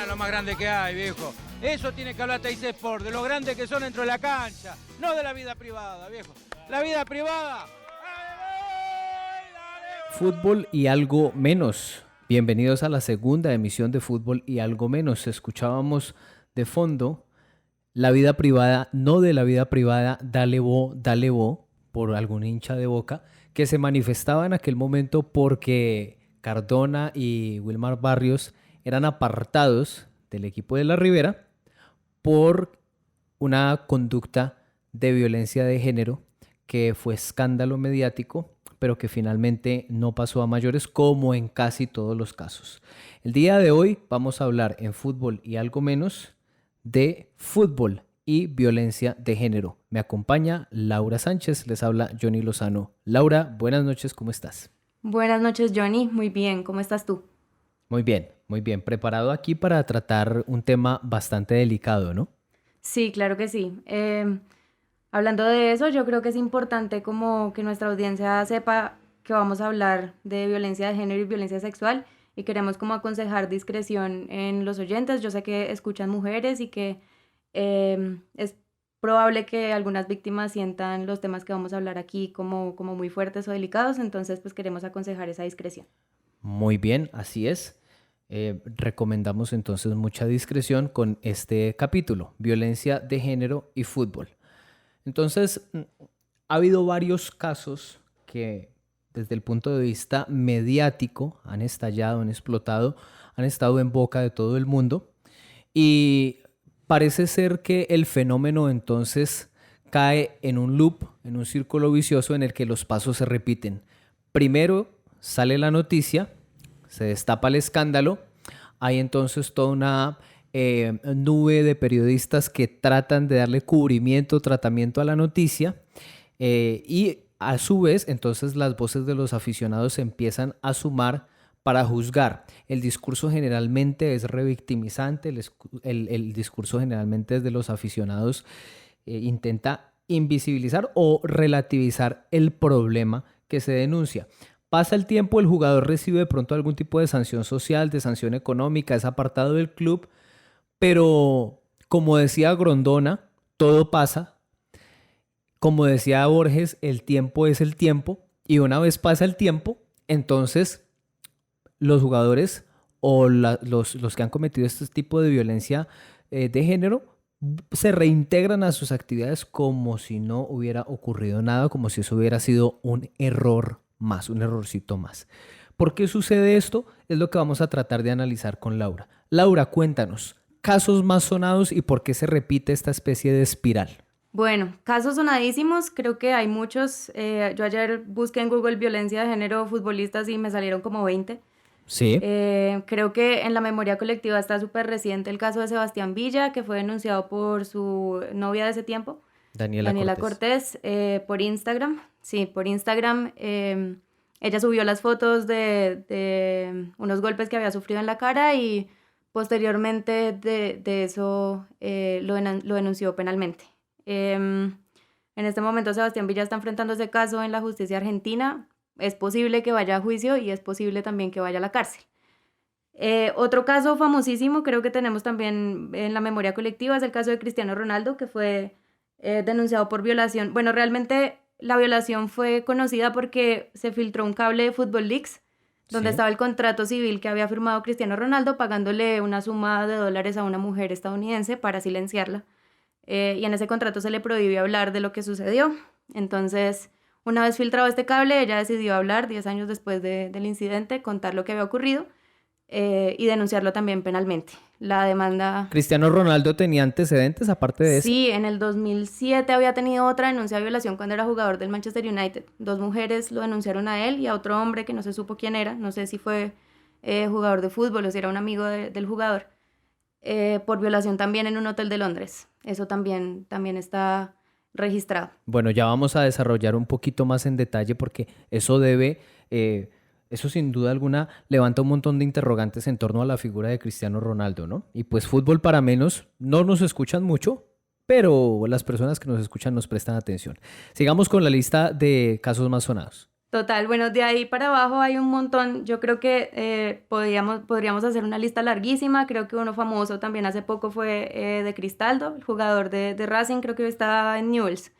es lo más grande que hay, viejo. Eso tiene que hablar Teis Sport, de lo grande que son dentro de la cancha, no de la vida privada, viejo. La vida privada... Fútbol y algo menos. Bienvenidos a la segunda emisión de Fútbol y algo menos. Escuchábamos de fondo la vida privada, no de la vida privada, dale bo, por algún hincha de Boca, que se manifestaba en aquel momento porque Cardona y Wilmar Barrios eran apartados del equipo de la Ribera por una conducta de violencia de género que fue escándalo mediático, pero que finalmente no pasó a mayores, como en casi todos los casos. El día de hoy vamos a hablar en Fútbol y algo menos de fútbol y violencia de género. Me acompaña Laura Sánchez, les habla Johnny Lozano. Laura, buenas noches, ¿cómo estás? Buenas noches, Johnny. Muy bien, ¿cómo estás tú? Muy bien, muy bien. Preparado aquí para tratar un tema bastante delicado, ¿no? Sí, claro que sí. Hablando de eso, yo creo que es importante como que nuestra audiencia sepa que vamos a hablar de violencia de género y violencia sexual y queremos como aconsejar discreción en los oyentes. Yo sé que escuchan mujeres y que es probable que algunas víctimas sientan los temas que vamos a hablar aquí como muy fuertes o delicados, entonces pues queremos aconsejar esa discreción. Muy bien, así es. Recomendamos entonces mucha discreción con este capítulo, violencia de género y fútbol. Entonces, ha habido varios casos que desde el punto de vista mediático han estallado, han explotado, han estado en boca de todo el mundo y parece ser que el fenómeno entonces cae en un loop, en un círculo vicioso en el que los pasos se repiten. Primero sale la noticia, se destapa el escándalo, hay entonces toda una nube de periodistas que tratan de darle cubrimiento, tratamiento a la noticia y a su vez entonces las voces de los aficionados se empiezan a sumar para juzgar. El discurso generalmente es revictimizante, el discurso generalmente es de los aficionados intenta invisibilizar o relativizar el problema que se denuncia. Pasa el tiempo, el jugador recibe de pronto algún tipo de sanción social, de sanción económica, es apartado del club, pero como decía Grondona, todo pasa. Como decía Borges, el tiempo es el tiempo, y una vez pasa el tiempo, entonces los jugadores o los que han cometido este tipo de violencia de género se reintegran a sus actividades como si no hubiera ocurrido nada, como si eso hubiera sido un error más, un errorcito más. ¿Por qué sucede esto? Es lo que vamos a tratar de analizar con Laura. Laura, cuéntanos, casos más sonados y por qué se repite esta especie de espiral. Bueno, casos sonadísimos, creo que hay muchos. Yo ayer busqué en Google violencia de género futbolistas y me salieron como 20. Sí. Creo que en la memoria colectiva está súper reciente el caso de Sebastián Villa, que fue denunciado por su novia de ese tiempo, Daniela Cortés, por Instagram. Sí, por Instagram. Ella subió las fotos de unos golpes que había sufrido en la cara y posteriormente de eso lo denunció penalmente. En este momento Sebastián Villa está enfrentando ese caso en la justicia argentina. Es posible que vaya a juicio y es posible también que vaya a la cárcel. Otro caso famosísimo, creo que tenemos también en la memoria colectiva, es el caso de Cristiano Ronaldo, que fue denunciado por violación. Bueno, realmente la violación fue conocida porque se filtró un cable de Football Leaks, donde estaba el contrato civil que había firmado Cristiano Ronaldo pagándole una suma de dólares a una mujer estadounidense para silenciarla. Y en ese contrato se le prohibió hablar de lo que sucedió. Entonces, una vez filtrado este cable, ella decidió hablar 10 años después del incidente, contar lo que había ocurrido y denunciarlo también penalmente. La demanda... ¿Cristiano Ronaldo tenía antecedentes aparte de eso? Sí, en el 2007 había tenido otra denuncia de violación cuando era jugador del Manchester United. 2 mujeres lo denunciaron a él y a otro hombre que no se supo quién era. No sé si fue jugador de fútbol o si era un amigo del jugador. Por violación también en un hotel de Londres. Eso también está registrado. Bueno, ya vamos a desarrollar un poquito más en detalle porque eso eso sin duda alguna levanta un montón de interrogantes en torno a la figura de Cristiano Ronaldo, ¿no? Y pues Fútbol para Menos no nos escuchan mucho, pero las personas que nos escuchan nos prestan atención. Sigamos con la lista de casos más sonados. Total, bueno, de ahí para abajo hay un montón. Yo creo que podríamos hacer una lista larguísima. Creo que uno famoso también hace poco fue de Cristaldo, el jugador de Racing, creo que está en Newell's,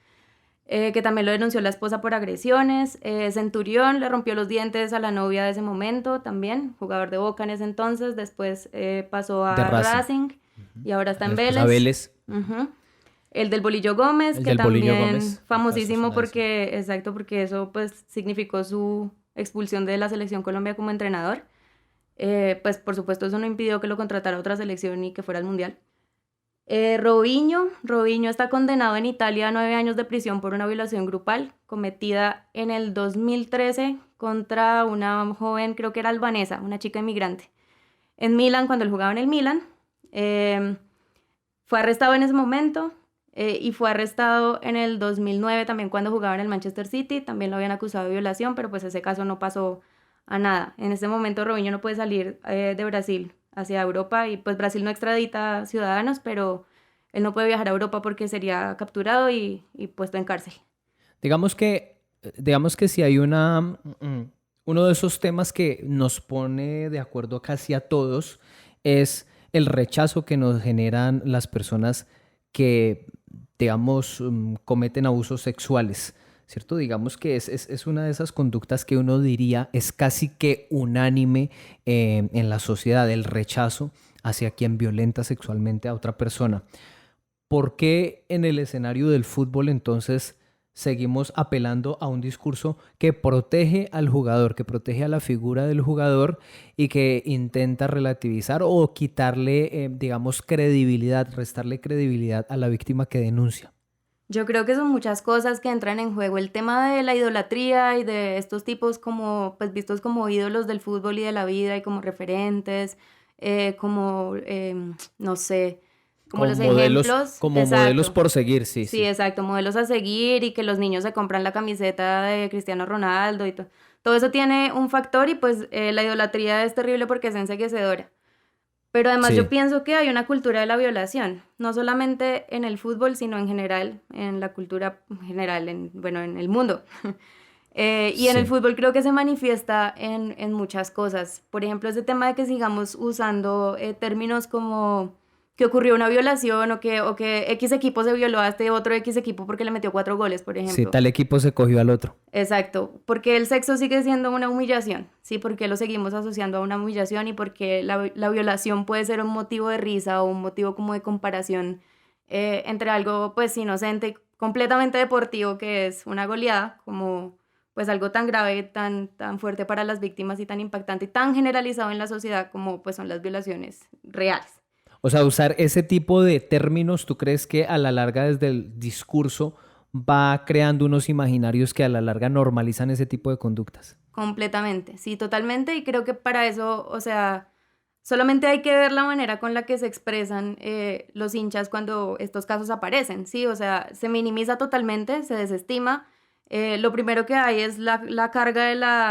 que también lo denunció la esposa por agresiones. Centurión le rompió los dientes a la novia de ese momento también, jugador de Boca en ese entonces. Después pasó a Racing y ahora está en Vélez. A Vélez. El del Bolillo Gómez, El que del Bolillo también Gómez, famosísimo porque, exacto, porque eso pues significó su expulsión de la selección Colombia como entrenador. Pues por supuesto eso no impidió que lo contratara a otra selección y que fuera al Mundial. Robinho está condenado en Italia a 9 años de prisión por una violación grupal cometida en el 2013 contra una joven, creo que era albanesa, una chica inmigrante. En Milán, cuando él jugaba en el Milán, fue arrestado en ese momento. Y fue arrestado en el 2009 también cuando jugaba en el Manchester City. También lo habían acusado de violación, pero pues ese caso no pasó a nada. En este momento Robinho no puede salir de Brasil hacia Europa y pues Brasil no extradita ciudadanos, pero él no puede viajar a Europa porque sería capturado y puesto en cárcel. Digamos que si hay uno de esos temas que nos pone de acuerdo casi a todos es el rechazo que nos generan las personas que, digamos, cometen abusos sexuales, ¿cierto? Digamos que es una de esas conductas que uno diría es casi que unánime en la sociedad, el rechazo hacia quien violenta sexualmente a otra persona. ¿Por qué en el escenario del fútbol entonces seguimos apelando a un discurso que protege al jugador, que protege a la figura del jugador y que intenta relativizar o quitarle, digamos, credibilidad, restarle credibilidad a la víctima que denuncia? Yo creo que son muchas cosas que entran en juego. El tema de la idolatría y de estos tipos como, pues, vistos como ídolos del fútbol y de la vida y como referentes, no sé, como los ejemplos. Como exacto. Modelos por seguir, sí. Sí, exacto, modelos a seguir y que los niños se compran la camiseta de Cristiano Ronaldo y todo eso tiene un factor y pues la idolatría es terrible porque es enceguecedora. Pero además Sí. yo pienso que hay una cultura de la violación, no solamente en el fútbol, sino en general, en la cultura general, en el mundo. Y en el fútbol creo que se manifiesta en muchas cosas. Por ejemplo, ese tema de que sigamos usando términos como que ocurrió una violación o que X equipo se violó a este otro X equipo porque le metió 4 goles, por ejemplo. Sí, tal equipo se cogió al otro. Exacto, porque el sexo sigue siendo una humillación, ¿sí? Porque lo seguimos asociando a una humillación y porque la violación puede ser un motivo de risa o un motivo como de comparación entre algo pues inocente, completamente deportivo que es una goleada, como pues algo tan grave, tan fuerte para las víctimas y tan impactante y tan generalizado en la sociedad como pues son las violaciones reales. O sea, usar ese tipo de términos, ¿tú crees que a la larga desde el discurso va creando unos imaginarios que a la larga normalizan ese tipo de conductas? Completamente, sí, totalmente. Y creo que para eso, o sea, solamente hay que ver la manera con la que se expresan los hinchas cuando estos casos aparecen, ¿sí? O sea, se minimiza totalmente, se desestima. Lo primero que hay es la carga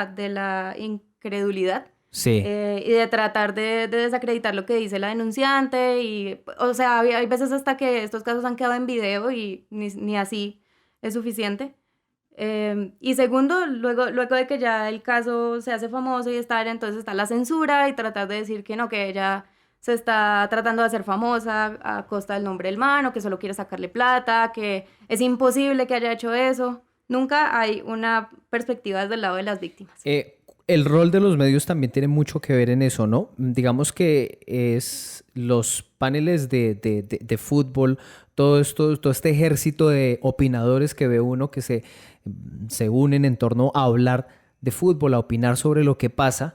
de la incredulidad. Sí. Y de tratar de desacreditar lo que dice la denunciante y, o sea, hay veces hasta que estos casos han quedado en video y ni así es suficiente. Y segundo, luego de que ya el caso se hace famoso y entonces está la censura y tratar de decir que no, que ella se está tratando de hacer famosa a costa del nombre del man o que solo quiere sacarle plata, que es imposible que haya hecho eso. Nunca hay una perspectiva desde el lado de las víctimas. El rol de los medios también tiene mucho que ver en eso, ¿no? Digamos que es los paneles de fútbol, todo este ejército de opinadores que ve uno que se unen en torno a hablar de fútbol, a opinar sobre lo que pasa,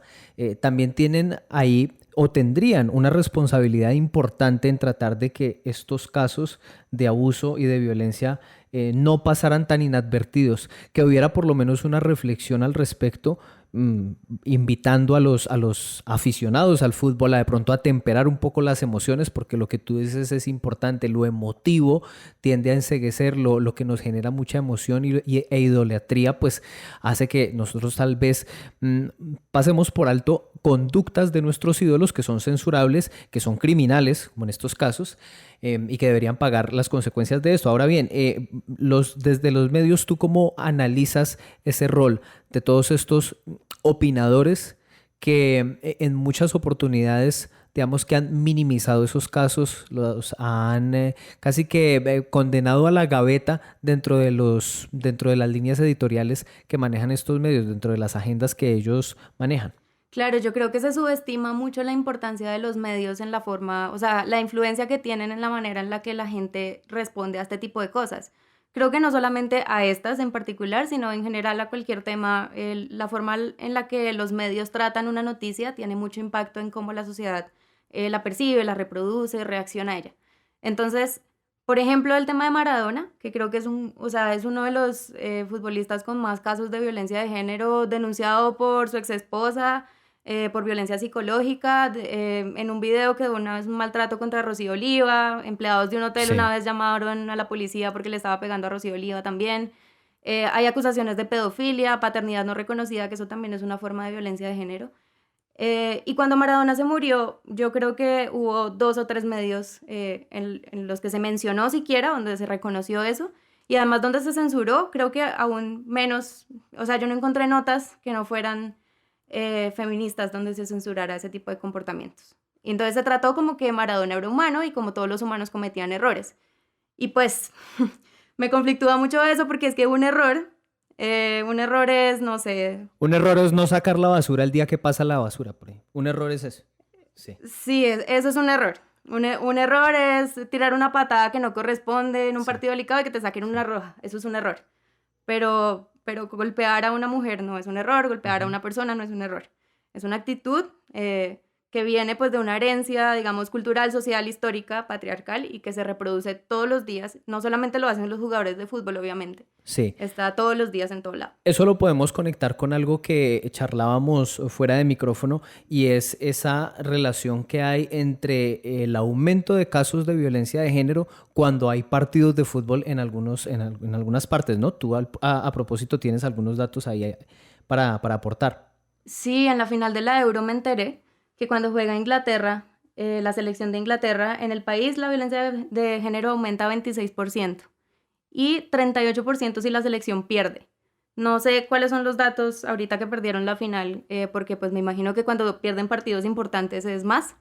también tienen ahí o tendrían una responsabilidad importante en tratar de que estos casos de abuso y de violencia no pasaran tan inadvertidos, que hubiera por lo menos una reflexión al respecto, invitando a los aficionados al fútbol a de pronto a temperar un poco las emociones, porque lo que tú dices es importante, lo emotivo tiende a enceguecer, lo que nos genera mucha emoción e idolatría, pues hace que nosotros tal vez pasemos por alto conductas de nuestros ídolos que son censurables, que son criminales, como en estos casos, y que deberían pagar las consecuencias de esto. Ahora bien, desde los medios, ¿tú cómo analizas ese rol de todos estos opinadores que en muchas oportunidades, digamos, que han minimizado esos casos, los han casi que condenado a la gaveta dentro de las líneas editoriales que manejan estos medios, dentro de las agendas que ellos manejan? Claro, yo creo que se subestima mucho la importancia de los medios en la forma, o sea, la influencia que tienen en la manera en la que la gente responde a este tipo de cosas. Creo que no solamente a estas en particular, sino en general a cualquier tema, la forma en la que los medios tratan una noticia tiene mucho impacto en cómo la sociedad la percibe, la reproduce, reacciona a ella. Entonces, por ejemplo, el tema de Maradona, que creo que es es uno de los futbolistas con más casos de violencia de género denunciado por su exesposa, por violencia psicológica, en un video que una vez un maltrato contra Rocío Oliva, empleados de un hotel una vez llamaron a la policía porque le estaba pegando a Rocío Oliva también. Hay acusaciones de pedofilia, paternidad no reconocida, que eso también es una forma de violencia de género. Y cuando Maradona se murió, yo creo que hubo 2 o 3 medios en los que se mencionó siquiera, donde se reconoció eso, y además donde se censuró, creo que aún menos, o sea, yo no encontré notas que no fueran feministas donde se censurara ese tipo de comportamientos. Y entonces se trató como que Maradona era humano y como todos los humanos cometían errores. Y pues me conflictúa mucho eso porque es que un error es, no sé... Un error es no sacar la basura el día que pasa la basura, por ahí. Un error es eso. Sí, eso es un error. Un error es tirar una patada que no corresponde en un partido delicado y que te saquen una roja. Eso es un error. Pero golpear a una mujer no es un error, golpear a una persona no es un error. Es una actitud que viene pues de una herencia, digamos, cultural, social, histórica, patriarcal y que se reproduce todos los días. No solamente lo hacen los jugadores de fútbol, obviamente. Sí. Está todos los días en todo lado. Eso lo podemos conectar con algo que charlábamos fuera de micrófono y es esa relación que hay entre el aumento de casos de violencia de género cuando hay partidos de fútbol en algunas partes, ¿no? Tú a propósito tienes algunos datos ahí para aportar. Sí, en la final de la Euro me enteré que cuando juega Inglaterra, la selección de Inglaterra, en el país la violencia de género aumenta 26% y 38% si la selección pierde. No sé cuáles son los datos ahorita que perdieron la final, porque pues me imagino que cuando pierden partidos importantes es más.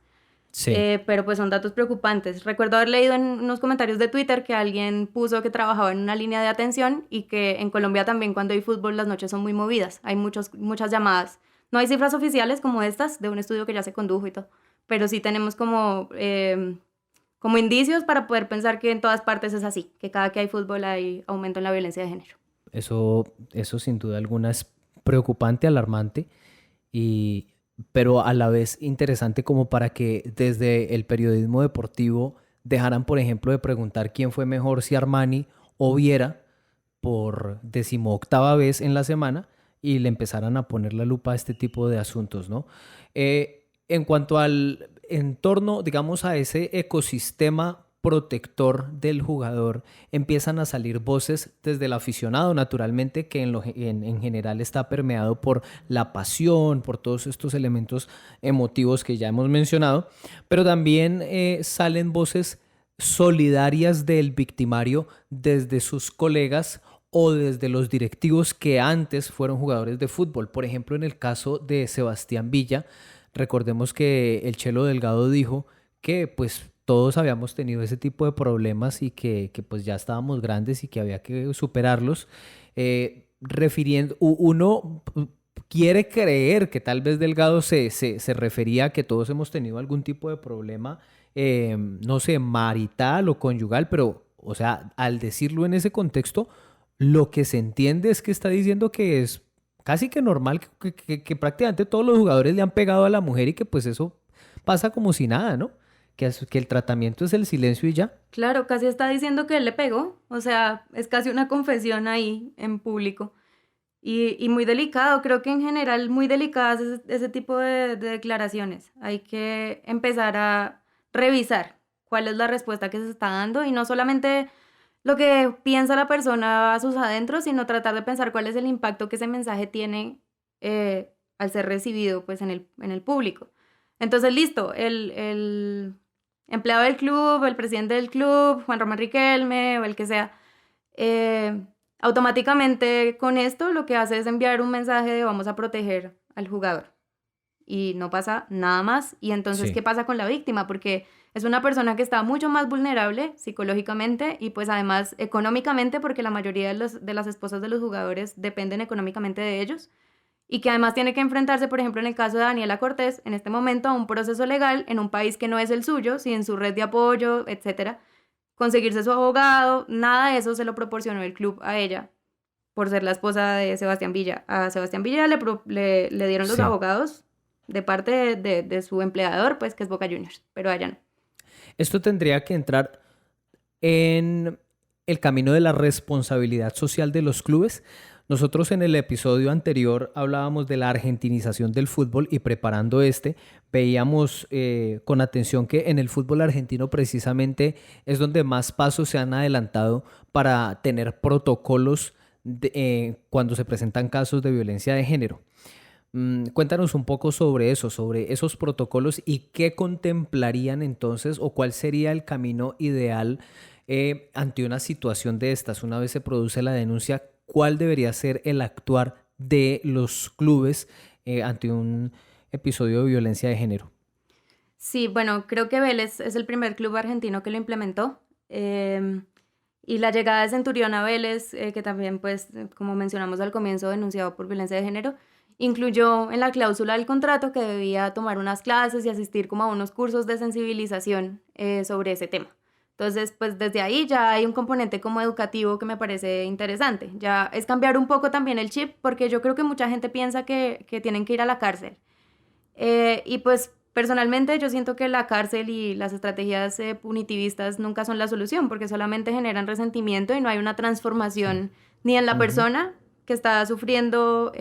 Sí. Pero pues son datos preocupantes. Recuerdo haber leído en unos comentarios de Twitter que alguien puso que trabajaba en una línea de atención y que en Colombia también cuando hay fútbol las noches son muy movidas. Hay muchas llamadas. No hay cifras oficiales como estas de un estudio que ya se condujo y todo, pero sí tenemos como indicios para poder pensar que en todas partes es así, que cada que hay fútbol hay aumento en la violencia de género. Eso sin duda alguna es preocupante, alarmante, pero a la vez interesante como para que desde el periodismo deportivo dejaran, por ejemplo, de preguntar quién fue mejor, si Armani o Viera, por 18ª vez en la semana, y le empezaran a poner la lupa a este tipo de asuntos, ¿no? En cuanto al entorno, digamos, a ese ecosistema protector del jugador, empiezan a salir voces desde el aficionado, naturalmente, que en general está permeado por la pasión, por todos estos elementos emotivos que ya hemos mencionado, pero también salen voces solidarias del victimario desde sus colegas o desde los directivos que antes fueron jugadores de fútbol. Por ejemplo, en el caso de Sebastián Villa, recordemos que el Chelo Delgado dijo que pues todos habíamos tenido ese tipo de problemas y que pues ya estábamos grandes y que había que superarlos. Uno quiere creer que tal vez Delgado se refería a que todos hemos tenido algún tipo de problema, no sé, marital o conyugal, pero, o sea, al decirlo en ese contexto, lo que se entiende es que está diciendo que es casi que normal, que prácticamente todos los jugadores le han pegado a la mujer y que pues eso pasa como si nada, ¿no? Que el tratamiento es el silencio y ya. Claro, casi está diciendo que él le pegó, o sea, es casi una confesión ahí en público. Y muy delicado, creo que en general muy delicadas ese tipo de declaraciones. Hay que empezar a revisar cuál es la respuesta que se está dando y no solamente lo que piensa la persona a sus adentros, sino tratar de pensar cuál es el impacto que ese mensaje tiene al ser recibido pues, en el público. Entonces, listo, el empleado del club, el presidente del club, Juan Román Riquelme o el que sea, automáticamente con esto lo que hace es enviar un mensaje de vamos a proteger al jugador y no pasa nada más. Y entonces, ¿qué pasa con la víctima? Porque es una persona que está mucho más vulnerable psicológicamente y pues además económicamente, porque la mayoría de las esposas de los jugadores dependen económicamente de ellos, y que además tiene que enfrentarse, por ejemplo, en el caso de Daniela Cortés, en este momento a un proceso legal en un país que no es el suyo, sin su red de apoyo, etcétera. Conseguirse su abogado, nada de eso se lo proporcionó el club a ella por ser la esposa de Sebastián Villa. A Sebastián Villa le dieron los abogados de parte de su empleador, pues que es Boca Juniors, pero a ella no. Esto tendría que entrar en el camino de la responsabilidad social de los clubes. Nosotros en el episodio anterior hablábamos de la argentinización del fútbol y preparando veíamos con atención que en el fútbol argentino precisamente es donde más pasos se han adelantado para tener protocolos cuando se presentan casos de violencia de género. Cuéntanos un poco sobre eso, sobre esos protocolos y qué contemplarían entonces o cuál sería el camino ideal ante una situación de estas. Una vez se produce la denuncia, ¿cuál debería ser el actuar de los clubes ante un episodio de violencia de género? Sí, bueno, creo que Vélez es el primer club argentino que lo implementó. Y la llegada de Centurión a Vélez, que también, pues, como mencionamos al comienzo, denunciado por violencia de género, incluyó en la cláusula del contrato que debía tomar unas clases y asistir como a unos cursos de sensibilización sobre ese tema. Entonces, pues desde ahí ya hay un componente como educativo que me parece interesante. Ya es cambiar un poco también el chip, porque yo creo que mucha gente piensa que tienen que ir a la cárcel. Y pues personalmente yo siento que la cárcel y las estrategias punitivistas nunca son la solución, porque solamente generan resentimiento y no hay una transformación ni en la persona que está sufriendo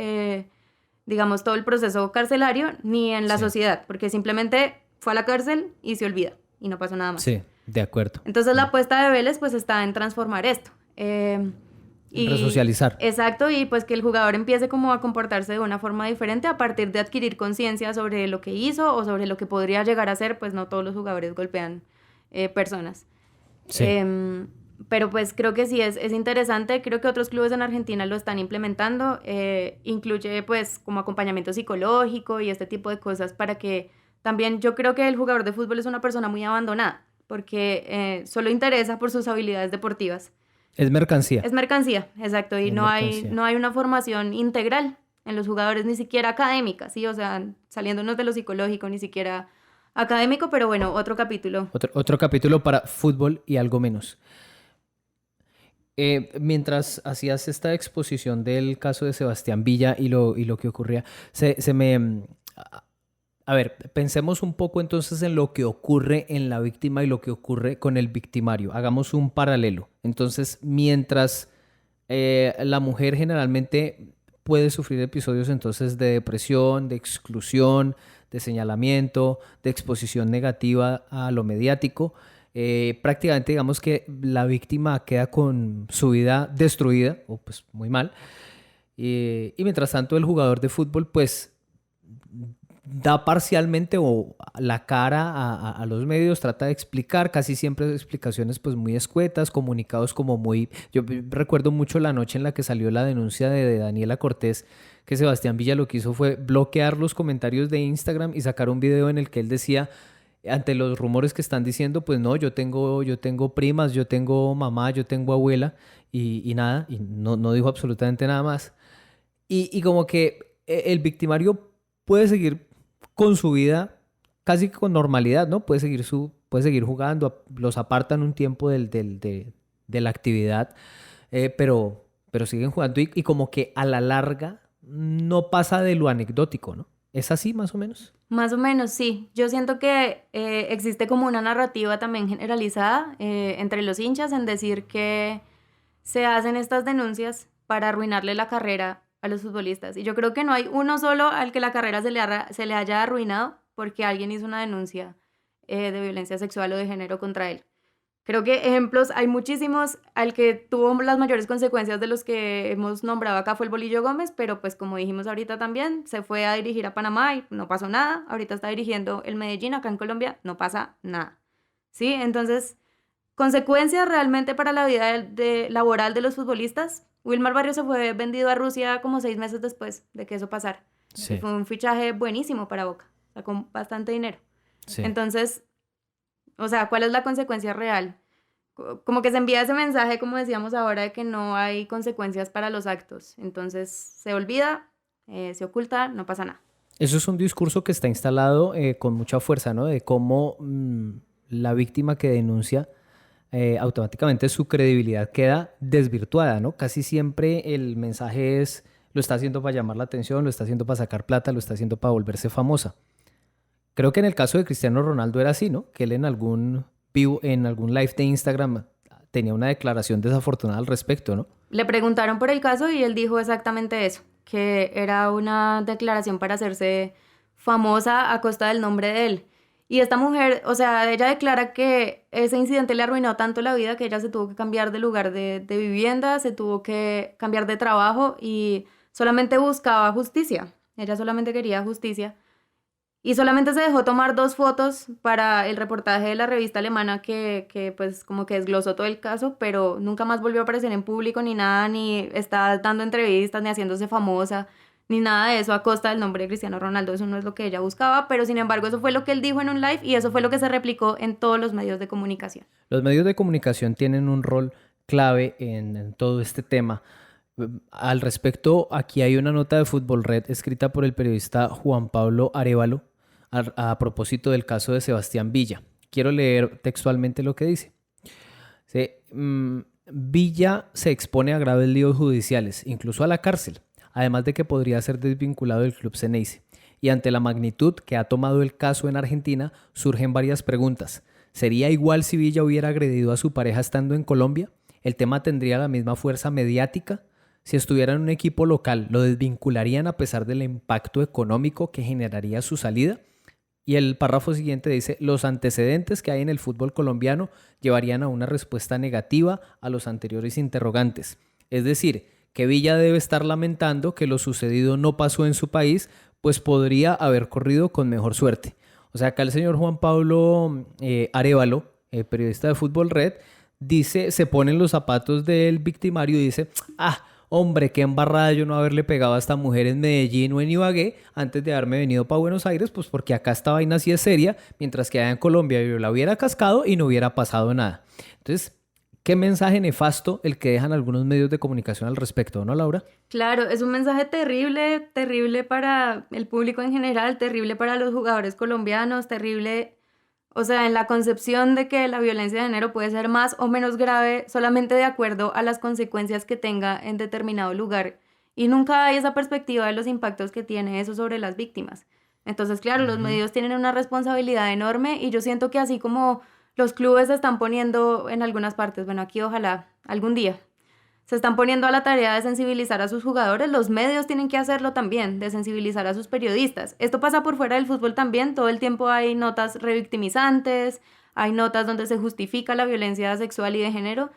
digamos, todo el proceso carcelario, ni en la sociedad, porque simplemente fue a la cárcel y se olvida, y no pasó nada más. Sí, de acuerdo. Entonces la apuesta de Vélez, pues, está en transformar esto. Y resocializar. Exacto, y pues que el jugador empiece como a comportarse de una forma diferente a partir de adquirir conciencia sobre lo que hizo o sobre lo que podría llegar a ser, pues no todos los jugadores golpean personas. Sí. Pero pues creo que sí es interesante, creo que otros clubes en Argentina lo están implementando, incluye pues como acompañamiento psicológico y este tipo de cosas para que también yo creo que el jugador de fútbol es una persona muy abandonada porque solo interesa por sus habilidades deportivas. Es mercancía. Es mercancía, exacto, y no hay una formación integral en los jugadores, ni siquiera académica, ¿sí? O sea, saliéndonos de lo psicológico, ni siquiera académico, pero bueno, otro capítulo. Otro capítulo para fútbol y algo menos. Mientras hacías esta exposición del caso de Sebastián Villa y lo que ocurría, a ver, pensemos un poco entonces en lo que ocurre en la víctima y lo que ocurre con el victimario. Hagamos un paralelo. Entonces, mientras la mujer generalmente puede sufrir episodios entonces de depresión, de exclusión, de señalamiento, de exposición negativa a lo mediático, prácticamente digamos que la víctima queda con su vida destruida, o pues muy mal, y mientras tanto el jugador de fútbol pues da parcialmente o la cara a los medios, trata de explicar, casi siempre explicaciones pues muy escuetas, comunicados como muy... Yo recuerdo mucho la noche en la que salió la denuncia de Daniela Cortés, que Sebastián Villa lo que hizo fue bloquear los comentarios de Instagram y sacar un video en el que él decía, ante los rumores que están diciendo, pues no, yo tengo primas, yo tengo mamá, yo tengo abuela y nada, y no dijo absolutamente nada más. Y como que el victimario puede seguir con su vida casi con normalidad, ¿no? Puede seguir jugando, los apartan un tiempo de la actividad, pero siguen jugando y como que a la larga no pasa de lo anecdótico, ¿no? ¿Es así más o menos? Más o menos, sí. Yo siento que existe como una narrativa también generalizada entre los hinchas en decir que se hacen estas denuncias para arruinarle la carrera a los futbolistas. Y yo creo que no hay uno solo al que la carrera se le haya arruinado porque alguien hizo una denuncia de violencia sexual o de género contra él. Creo que ejemplos hay muchísimos. Al que tuvo las mayores consecuencias de los que hemos nombrado acá fue el Bolillo Gómez, pero pues como dijimos ahorita también, se fue a dirigir a Panamá y no pasó nada. Ahorita está dirigiendo el Medellín acá en Colombia, no pasa nada. ¿Sí? Entonces, consecuencias realmente para la vida laboral de los futbolistas. Wilmar Barrios se fue vendido a Rusia como 6 meses después de que eso pasara. Sí. Fue un fichaje buenísimo para Boca, o sea, con bastante dinero. Sí. Entonces, o sea, ¿cuál es la consecuencia real? Como que se envía ese mensaje, como decíamos ahora, de que no hay consecuencias para los actos. Entonces se olvida, se oculta, no pasa nada. Eso es un discurso que está instalado con mucha fuerza, ¿no? De cómo la víctima que denuncia, automáticamente su credibilidad queda desvirtuada, ¿no? Casi siempre el mensaje es, lo está haciendo para llamar la atención, lo está haciendo para sacar plata, lo está haciendo para volverse famosa. Creo que en el caso de Cristiano Ronaldo era así, ¿no? Que él en algún live de Instagram tenía una declaración desafortunada al respecto, ¿no? Le preguntaron por el caso y él dijo exactamente eso, que era una declaración para hacerse famosa a costa del nombre de él. Y esta mujer, o sea, ella declara que ese incidente le arruinó tanto la vida que ella se tuvo que cambiar de lugar de vivienda, se tuvo que cambiar de trabajo y solamente buscaba justicia. Ella solamente quería justicia. Y solamente se dejó tomar 2 fotos para el reportaje de la revista alemana que pues como que desglosó todo el caso, pero nunca más volvió a aparecer en público ni nada, ni está dando entrevistas, ni haciéndose famosa, ni nada de eso a costa del nombre de Cristiano Ronaldo. Eso no es lo que ella buscaba, pero sin embargo eso fue lo que él dijo en un live y eso fue lo que se replicó en todos los medios de comunicación. Los medios de comunicación tienen un rol clave en todo este tema. Al respecto, aquí hay una nota de Fútbol Red escrita por el periodista Juan Pablo Arévalo a propósito del caso de Sebastián Villa. Quiero leer textualmente lo que dice. Villa se expone a graves líos judiciales, incluso a la cárcel, además de que podría ser desvinculado del club Xeneize. Y ante la magnitud que ha tomado el caso en Argentina, surgen varias preguntas. ¿Sería igual si Villa hubiera agredido a su pareja estando en Colombia? ¿El tema tendría la misma fuerza mediática? Si estuviera en un equipo local, ¿lo desvincularían a pesar del impacto económico que generaría su salida? Y el párrafo siguiente dice, los antecedentes que hay en el fútbol colombiano llevarían a una respuesta negativa a los anteriores interrogantes. Es decir, que Villa debe estar lamentando que lo sucedido no pasó en su país, pues podría haber corrido con mejor suerte. O sea, acá el señor Juan Pablo Arévalo, periodista de Fútbol Red, dice, se pone en los zapatos del victimario y dice, hombre, qué embarrada yo no haberle pegado a esta mujer en Medellín o en Ibagué antes de haberme venido para Buenos Aires, pues porque acá esta vaina sí es seria, mientras que allá en Colombia yo la hubiera cascado y no hubiera pasado nada. Entonces, qué mensaje nefasto el que dejan algunos medios de comunicación al respecto, ¿no, Laura? Claro, es un mensaje terrible, terrible para el público en general, terrible para los jugadores colombianos, terrible. O sea, en la concepción de que la violencia de género puede ser más o menos grave solamente de acuerdo a las consecuencias que tenga en determinado lugar. Y nunca hay esa perspectiva de los impactos que tiene eso sobre las víctimas. Entonces, claro, los medios tienen una responsabilidad enorme y yo siento que así como los clubes se están poniendo en algunas partes, bueno, aquí ojalá algún día, se están poniendo a la tarea de sensibilizar a sus jugadores, los medios tienen que hacerlo también, de sensibilizar a sus periodistas. Esto pasa por fuera del fútbol también, todo el tiempo hay notas revictimizantes, hay notas donde se justifica la violencia sexual y de género,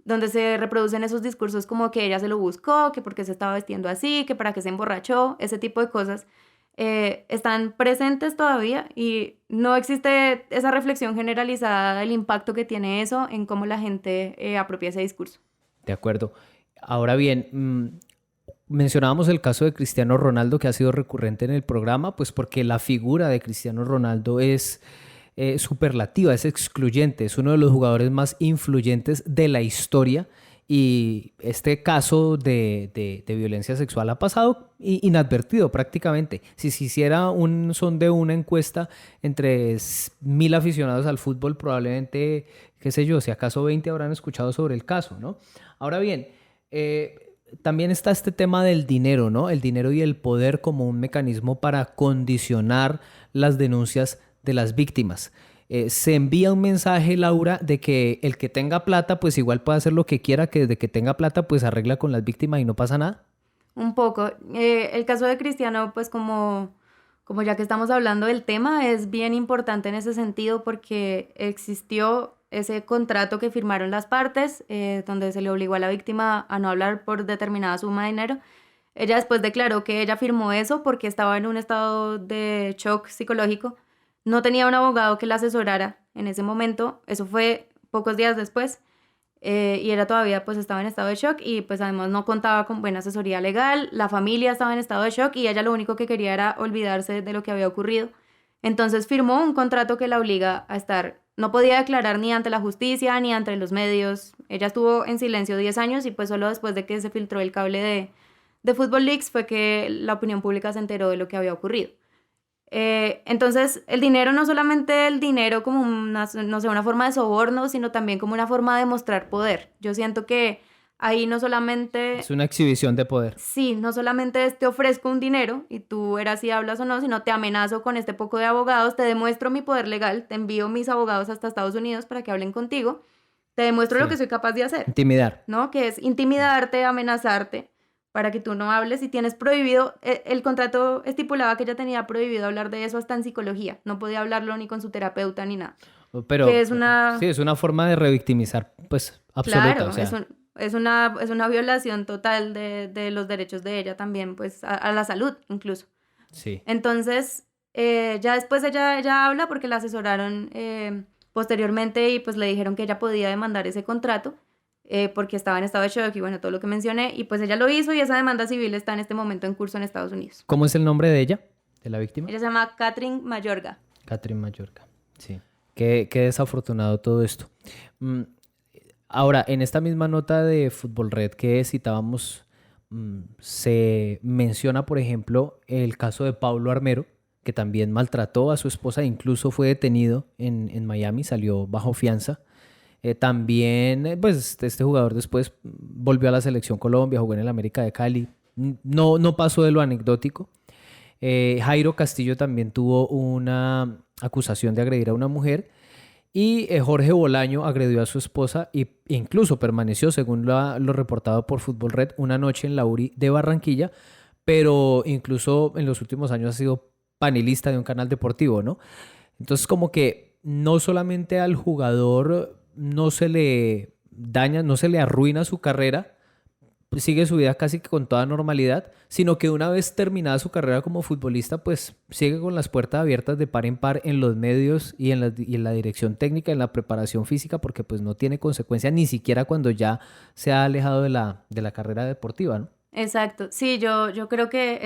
donde se reproducen esos discursos como que ella se lo buscó, que porque se estaba vestiendo así, que para qué se emborrachó, ese tipo de cosas. Están presentes todavía y no existe esa reflexión generalizada del impacto que tiene eso en cómo la gente apropia ese discurso. De acuerdo. Ahora bien, mencionábamos el caso de Cristiano Ronaldo que ha sido recurrente en el programa, pues porque la figura de Cristiano Ronaldo es superlativa, es excluyente, es uno de los jugadores más influyentes de la historia. Y este caso de violencia sexual ha pasado inadvertido prácticamente. Si se hiciera un sondeo, una encuesta entre 1,000 aficionados al fútbol, probablemente, qué sé yo, si acaso 20 habrán escuchado sobre el caso, ¿no? Ahora bien, también está este tema del dinero, ¿no? El dinero y el poder como un mecanismo para condicionar las denuncias de las víctimas. Se envía un mensaje, Laura, de que el que tenga plata pues igual puede hacer lo que quiera, que desde que tenga plata pues arregla con las víctimas y no pasa nada. un poco. El caso de Cristiano, pues como ya que estamos hablando del tema, es bien importante en ese sentido porque existió ese contrato que firmaron las partes, donde se le obligó a la víctima a no hablar por determinada suma de dinero. Ella después declaró que ella firmó eso porque estaba en un estado de shock psicológico. No tenía un abogado que la asesorara en ese momento. Eso fue pocos días después. Y ella todavía pues estaba en estado de shock y pues además no contaba con buena asesoría legal. La familia estaba en estado de shock y ella lo único que quería era olvidarse de lo que había ocurrido. Entonces firmó un contrato que la obliga a estar... No podía declarar ni ante la justicia ni ante los medios. Ella estuvo en silencio 10 años y pues solo después de que se filtró el cable de Football Leaks fue que la opinión pública se enteró de lo que había ocurrido. Entonces, el dinero, no solamente el dinero como una forma de soborno, sino también como una forma de mostrar poder. Yo siento que ahí no solamente... Es una exhibición de poder. Sí, no solamente te ofrezco un dinero y tú verás si hablas o no, sino te amenazo con este poco de abogados, te demuestro mi poder legal, te envío mis abogados hasta Estados Unidos para que hablen contigo, te demuestro lo que soy capaz de hacer. Intimidar. ¿No? Que es intimidarte, amenazarte, para que tú no hables y tienes prohibido, el contrato estipulaba que ella tenía prohibido hablar de eso hasta en psicología, no podía hablarlo ni con su terapeuta ni nada. Pero que es una... sí, es una forma de revictimizar, pues, absoluta. Claro, o sea. es una violación total de los derechos de ella también, pues, a la salud incluso. Sí. Entonces, ya después ella habla porque la asesoraron posteriormente y pues le dijeron que ella podía demandar ese contrato. Porque estaba en estado de shock y bueno, todo lo que mencioné, y pues ella lo hizo y esa demanda civil está en este momento en curso en Estados Unidos. ¿Cómo es el nombre de ella, de la víctima? Ella se llama Catherine Mayorga. Catherine Mayorga, sí. Qué desafortunado todo esto. Ahora, en esta misma nota de Fútbol Red que citábamos, se menciona, por ejemplo, el caso de Paulo Armero, que también maltrató a su esposa, incluso fue detenido en Miami, salió bajo fianza. También, pues, este jugador después volvió a la selección Colombia, jugó en el América de Cali. No pasó de lo anecdótico. Jairo Castillo también tuvo una acusación de agredir a una mujer. Y Jorge Bolaño agredió a su esposa e incluso permaneció, según lo reportado por Fútbol Red, una noche en la URI de Barranquilla, pero incluso en los últimos años ha sido panelista de un canal deportivo, ¿no? Entonces, como que no solamente al jugador no se le daña, no se le arruina su carrera, sigue su vida casi que con toda normalidad, sino que una vez terminada su carrera como futbolista, pues sigue con las puertas abiertas de par en par en los medios y en la dirección técnica, en la preparación física, porque pues no tiene consecuencia ni siquiera cuando ya se ha alejado de la carrera deportiva, ¿no? Exacto, sí, yo creo que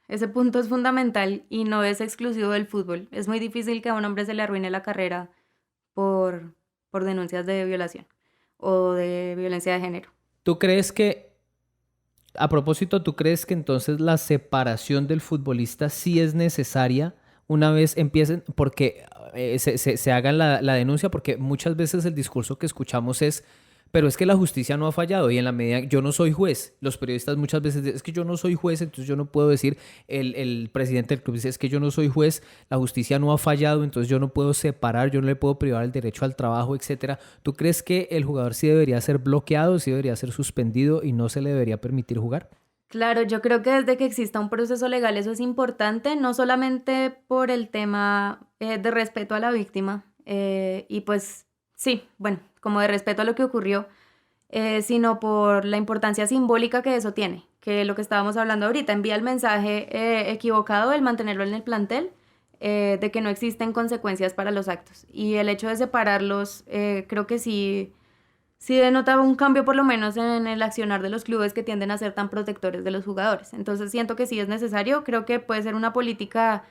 ese punto es fundamental y no es exclusivo del fútbol. Es muy difícil que a un hombre se le arruine la carrera por denuncias de violación o de violencia de género. ¿Tú crees que, a propósito, tú crees que entonces la separación del futbolista sí es necesaria una vez empiecen, porque se hagan la denuncia? Porque muchas veces el discurso que escuchamos es, pero es que la justicia no ha fallado y en la medida, yo no soy juez, los periodistas muchas veces dicen, es que yo no soy juez, entonces yo no puedo decir, el presidente del club dice, es que yo no soy juez, la justicia no ha fallado, entonces yo no puedo separar, yo no le puedo privar el derecho al trabajo, etcétera. ¿Tú crees que el jugador sí debería ser bloqueado, sí debería ser suspendido y no se le debería permitir jugar? Claro, yo creo que desde que exista un proceso legal eso es importante, no solamente por el tema de respeto a la víctima y pues sí, bueno, como de respeto a lo que ocurrió, sino por la importancia simbólica que eso tiene, que lo que estábamos hablando ahorita, envía el mensaje equivocado el mantenerlo en el plantel, de que no existen consecuencias para los actos. Y el hecho de separarlos, creo que sí denota un cambio por lo menos en el accionar de los clubes que tienden a ser tan protectores de los jugadores. Entonces siento que sí es necesario, creo que puede ser una política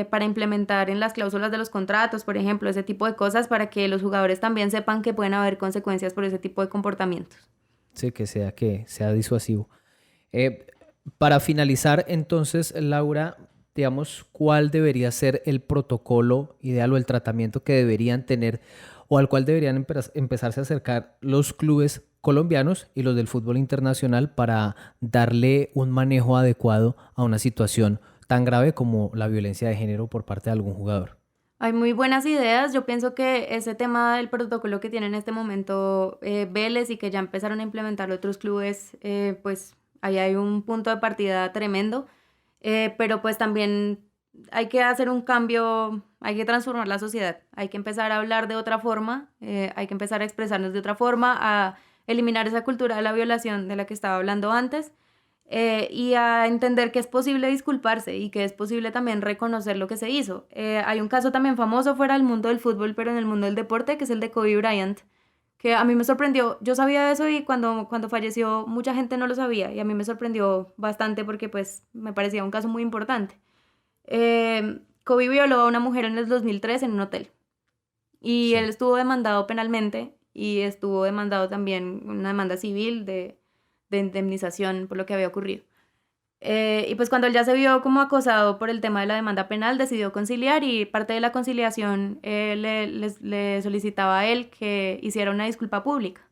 para implementar en las cláusulas de los contratos, por ejemplo, ese tipo de cosas para que los jugadores también sepan que pueden haber consecuencias por ese tipo de comportamientos. Sí, que sea disuasivo. Para finalizar, entonces, Laura, digamos, ¿cuál debería ser el protocolo ideal o el tratamiento que deberían tener o al cual deberían empezarse a acercar los clubes colombianos y los del fútbol internacional para darle un manejo adecuado a una situación tan grave como la violencia de género por parte de algún jugador? Hay muy buenas ideas. Yo pienso que ese tema del protocolo que tiene en este momento Vélez y que ya empezaron a implementar otros clubes, pues ahí hay un punto de partida tremendo, pero pues también hay que hacer un cambio, hay que transformar la sociedad, hay que empezar a hablar de otra forma, hay que empezar a expresarnos de otra forma, a eliminar esa cultura de la violación de la que estaba hablando antes, y a entender que es posible disculparse y que es posible también reconocer lo que se hizo. Hay un caso también famoso fuera del mundo del fútbol, pero en el mundo del deporte, que es el de Kobe Bryant, que a mí me sorprendió. Yo sabía eso y cuando falleció mucha gente no lo sabía, y a mí me sorprendió bastante porque pues me parecía un caso muy importante. Kobe violó a una mujer en el 2003 en un hotel y él estuvo demandado penalmente y estuvo demandado también una demanda civil de indemnización por lo que había ocurrido. Y pues cuando él ya se vio como acosado por el tema de la demanda penal, decidió conciliar, y parte de la conciliación le solicitaba a él que hiciera una disculpa pública.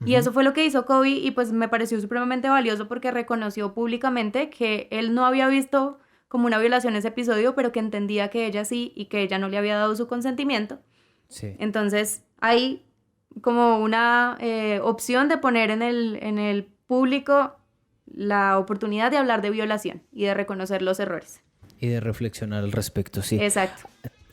Y eso fue lo que hizo Kobe, y pues me pareció supremamente valioso porque reconoció públicamente que él no había visto como una violación ese episodio, pero que entendía que ella sí y que ella no le había dado su consentimiento. Sí. Entonces hay como una opción de poner en el público la oportunidad de hablar de violación y de reconocer los errores. Y de reflexionar al respecto, sí. Exacto.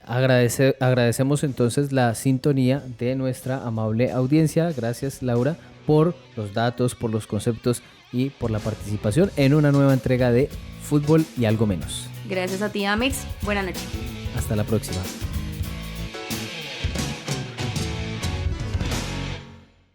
Agradecemos entonces la sintonía de nuestra amable audiencia. Gracias, Laura, por los datos, por los conceptos y por la participación en una nueva entrega de Fútbol y Algo Menos. Gracias a ti, Amix. Buenas noches. Hasta la próxima.